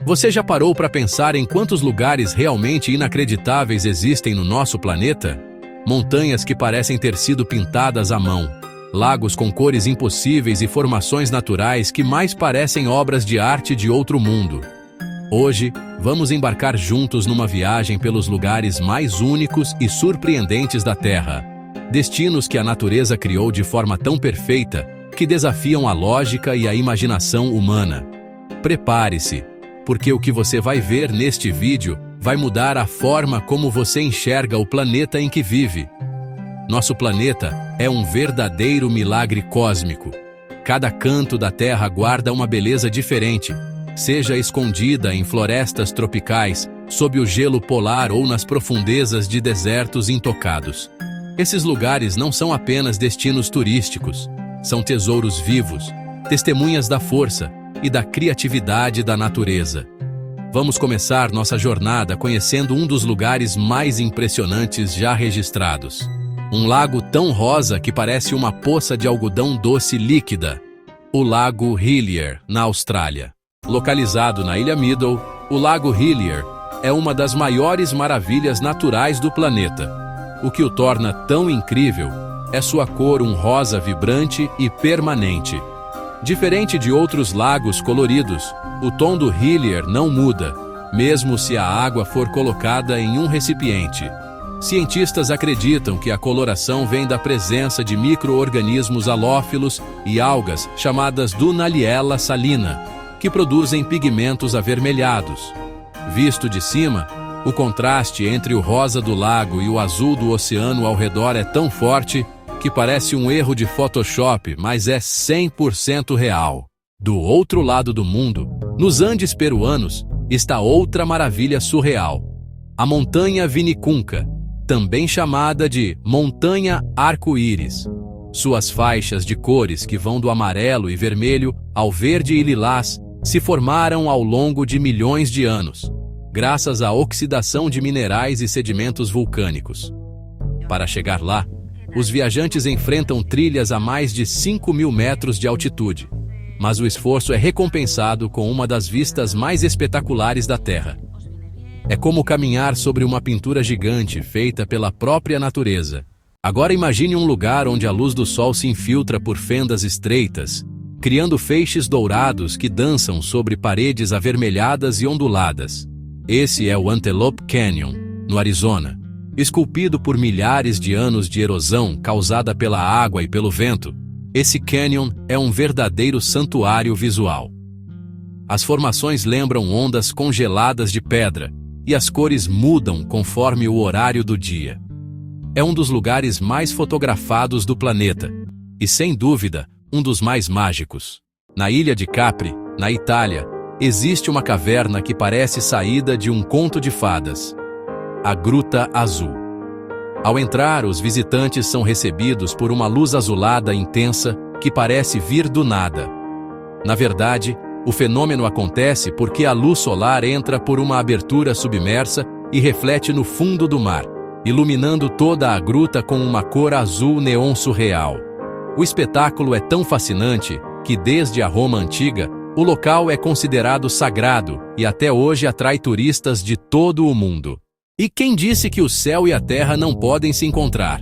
Você já parou para pensar em quantos lugares realmente inacreditáveis existem no nosso planeta? Montanhas que parecem ter sido pintadas à mão, lagos com cores impossíveis e formações naturais que mais parecem obras de arte de outro mundo. Hoje, vamos embarcar juntos numa viagem pelos lugares mais únicos e surpreendentes da Terra. Destinos que a natureza criou de forma tão perfeita que desafiam a lógica e a imaginação humana. Prepare-se, porque o que você vai ver neste vídeo vai mudar a forma como você enxerga o planeta em que vive. Nosso planeta é um verdadeiro milagre cósmico. Cada canto da Terra guarda uma beleza diferente, seja escondida em florestas tropicais, sob o gelo polar ou nas profundezas de desertos intocados. Esses lugares não são apenas destinos turísticos, são tesouros vivos, testemunhas da força e da criatividade da natureza. Vamos começar nossa jornada conhecendo um dos lugares mais impressionantes já registrados. Um lago tão rosa que parece uma poça de algodão doce líquida. O Lago Hillier, na Austrália. Localizado na Ilha Middle, o Lago Hillier é uma das maiores maravilhas naturais do planeta. O que o torna tão incrível é sua cor rosa vibrante e permanente. Diferente de outros lagos coloridos, o tom do Hillier não muda, mesmo se a água for colocada em um recipiente. Cientistas acreditam que a coloração vem da presença de micro-organismos halófilos e algas chamadas Dunaliella salina, que produzem pigmentos avermelhados. Visto de cima, o contraste entre o rosa do lago e o azul do oceano ao redor é tão forte que parece um erro de Photoshop, mas é 100% real. Do outro lado do mundo, nos Andes peruanos, está outra maravilha surreal. A Montanha Vinicunca, também chamada de Montanha Arco-Íris. Suas faixas de cores que vão do amarelo e vermelho ao verde e lilás se formaram ao longo de milhões de anos, graças à oxidação de minerais e sedimentos vulcânicos. Para chegar lá, os viajantes enfrentam trilhas a mais de 5.000 metros de altitude, mas o esforço é recompensado com uma das vistas mais espetaculares da Terra. É como caminhar sobre uma pintura gigante feita pela própria natureza. Agora imagine um lugar onde a luz do sol se infiltra por fendas estreitas, criando feixes dourados que dançam sobre paredes avermelhadas e onduladas. Esse é o Antelope Canyon, no Arizona. Esculpido por milhares de anos de erosão causada pela água e pelo vento, esse canyon é um verdadeiro santuário visual. As formações lembram ondas congeladas de pedra, e as cores mudam conforme o horário do dia. É um dos lugares mais fotografados do planeta, e sem dúvida, um dos mais mágicos. Na ilha de Capri, na Itália, existe uma caverna que parece saída de um conto de fadas. A Gruta Azul. Ao entrar, os visitantes são recebidos por uma luz azulada intensa que parece vir do nada. Na verdade, o fenômeno acontece porque a luz solar entra por uma abertura submersa e reflete no fundo do mar, iluminando toda a gruta com uma cor azul neon surreal. O espetáculo é tão fascinante que, desde a Roma antiga, o local é considerado sagrado e até hoje atrai turistas de todo o mundo. E quem disse que o céu e a terra não podem se encontrar?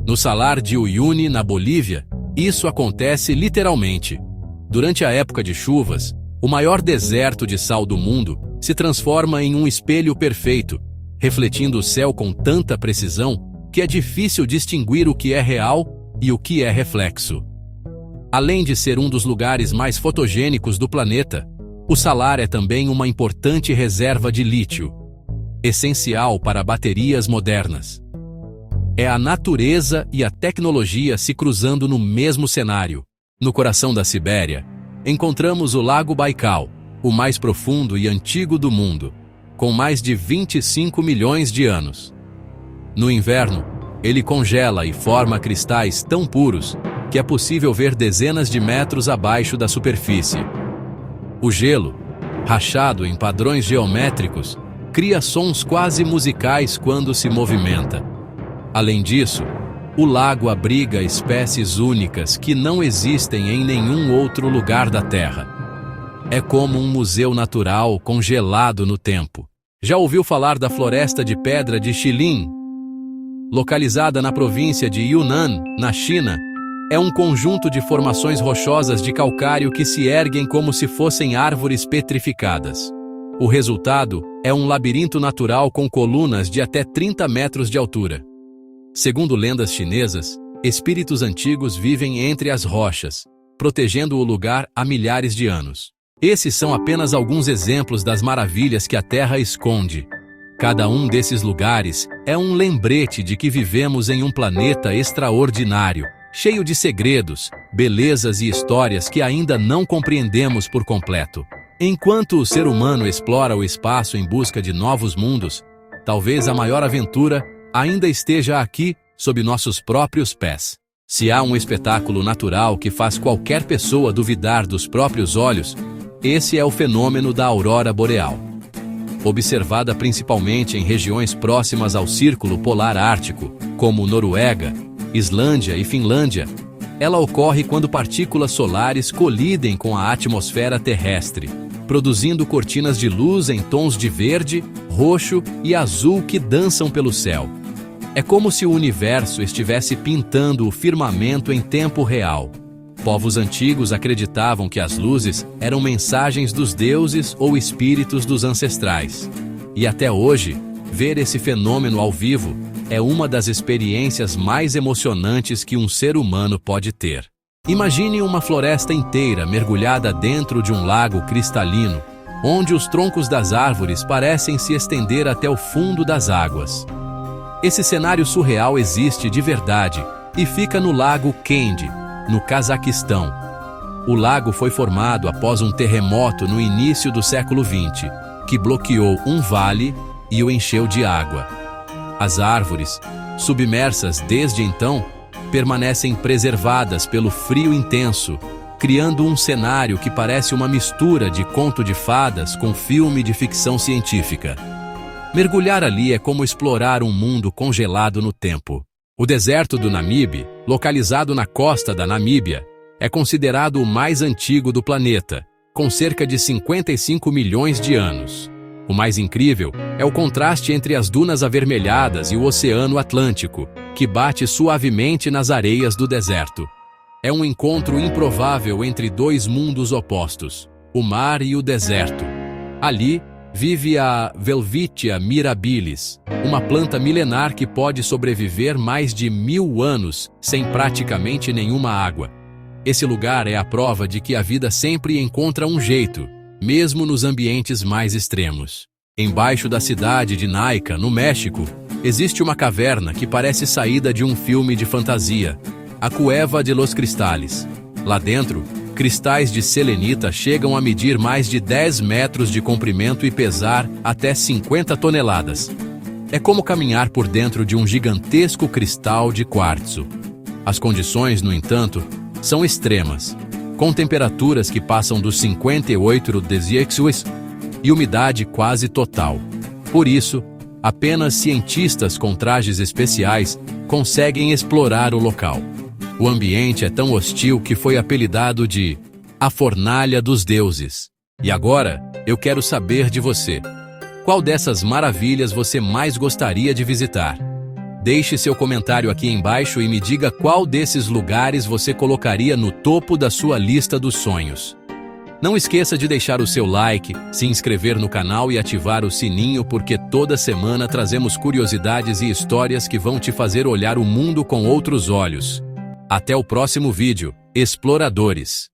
No Salar de Uyuni, na Bolívia, isso acontece literalmente. Durante a época de chuvas, o maior deserto de sal do mundo se transforma em um espelho perfeito, refletindo o céu com tanta precisão que é difícil distinguir o que é real e o que é reflexo. Além de ser um dos lugares mais fotogênicos do planeta, o salar é também uma importante reserva de lítio, essencial para baterias modernas. É a natureza e a tecnologia se cruzando no mesmo cenário. No coração da Sibéria, encontramos o Lago Baikal, o mais profundo e antigo do mundo, com mais de 25 milhões de anos. No inverno, ele congela e forma cristais tão puros que é possível ver dezenas de metros abaixo da superfície. O gelo, rachado em padrões geométricos, cria sons quase musicais quando se movimenta. Além disso, o lago abriga espécies únicas que não existem em nenhum outro lugar da Terra. É como um museu natural congelado no tempo. Já ouviu falar da Floresta de Pedra de Shilin? Localizada na província de Yunnan, na China, é um conjunto de formações rochosas de calcário que se erguem como se fossem árvores petrificadas. O resultado é um labirinto natural com colunas de até 30 metros de altura. Segundo lendas chinesas, espíritos antigos vivem entre as rochas, protegendo o lugar há milhares de anos. Esses são apenas alguns exemplos das maravilhas que a Terra esconde. Cada um desses lugares é um lembrete de que vivemos em um planeta extraordinário, cheio de segredos, belezas e histórias que ainda não compreendemos por completo. Enquanto o ser humano explora o espaço em busca de novos mundos, talvez a maior aventura ainda esteja aqui, sob nossos próprios pés. Se há um espetáculo natural que faz qualquer pessoa duvidar dos próprios olhos, esse é o fenômeno da aurora boreal. Observada principalmente em regiões próximas ao Círculo Polar Ártico, como Noruega, Islândia e Finlândia, ela ocorre quando partículas solares colidem com a atmosfera terrestre, produzindo cortinas de luz em tons de verde, roxo e azul que dançam pelo céu. É como se o universo estivesse pintando o firmamento em tempo real. Povos antigos acreditavam que as luzes eram mensagens dos deuses ou espíritos dos ancestrais. E até hoje, ver esse fenômeno ao vivo é uma das experiências mais emocionantes que um ser humano pode ter. Imagine uma floresta inteira mergulhada dentro de um lago cristalino, onde os troncos das árvores parecem se estender até o fundo das águas. Esse cenário surreal existe de verdade e fica no Lago Khendy, no Cazaquistão. O lago foi formado após um terremoto no início do século XX, que bloqueou um vale e o encheu de água. As árvores, submersas desde então, permanecem preservadas pelo frio intenso, criando um cenário que parece uma mistura de conto de fadas com filme de ficção científica. Mergulhar ali é como explorar um mundo congelado no tempo. O deserto do Namibe, localizado na costa da Namíbia, é considerado o mais antigo do planeta, com cerca de 55 milhões de anos. O mais incrível é o contraste entre as dunas avermelhadas e o Oceano Atlântico, que bate suavemente nas areias do deserto. É um encontro improvável entre dois mundos opostos, o mar e o deserto. Ali, vive a Welwitschia mirabilis, uma planta milenar que pode sobreviver mais de 1000 anos sem praticamente nenhuma água. Esse lugar é a prova de que a vida sempre encontra um jeito, mesmo nos ambientes mais extremos. Embaixo da cidade de Naica, no México, existe uma caverna que parece saída de um filme de fantasia, a Cueva de los Cristales. Lá dentro, cristais de selenita chegam a medir mais de 10 metros de comprimento e pesar até 50 toneladas. É como caminhar por dentro de um gigantesco cristal de quartzo. As condições, no entanto, são extremas, com temperaturas que passam dos 58 °C e umidade quase total. Por isso, apenas cientistas com trajes especiais conseguem explorar o local. O ambiente é tão hostil que foi apelidado de a Fornalha dos Deuses. E agora, eu quero saber de você. Qual dessas maravilhas você mais gostaria de visitar? Deixe seu comentário aqui embaixo e me diga qual desses lugares você colocaria no topo da sua lista dos sonhos. Não esqueça de deixar o seu like, se inscrever no canal e ativar o sininho, porque toda semana trazemos curiosidades e histórias que vão te fazer olhar o mundo com outros olhos. Até o próximo vídeo, exploradores!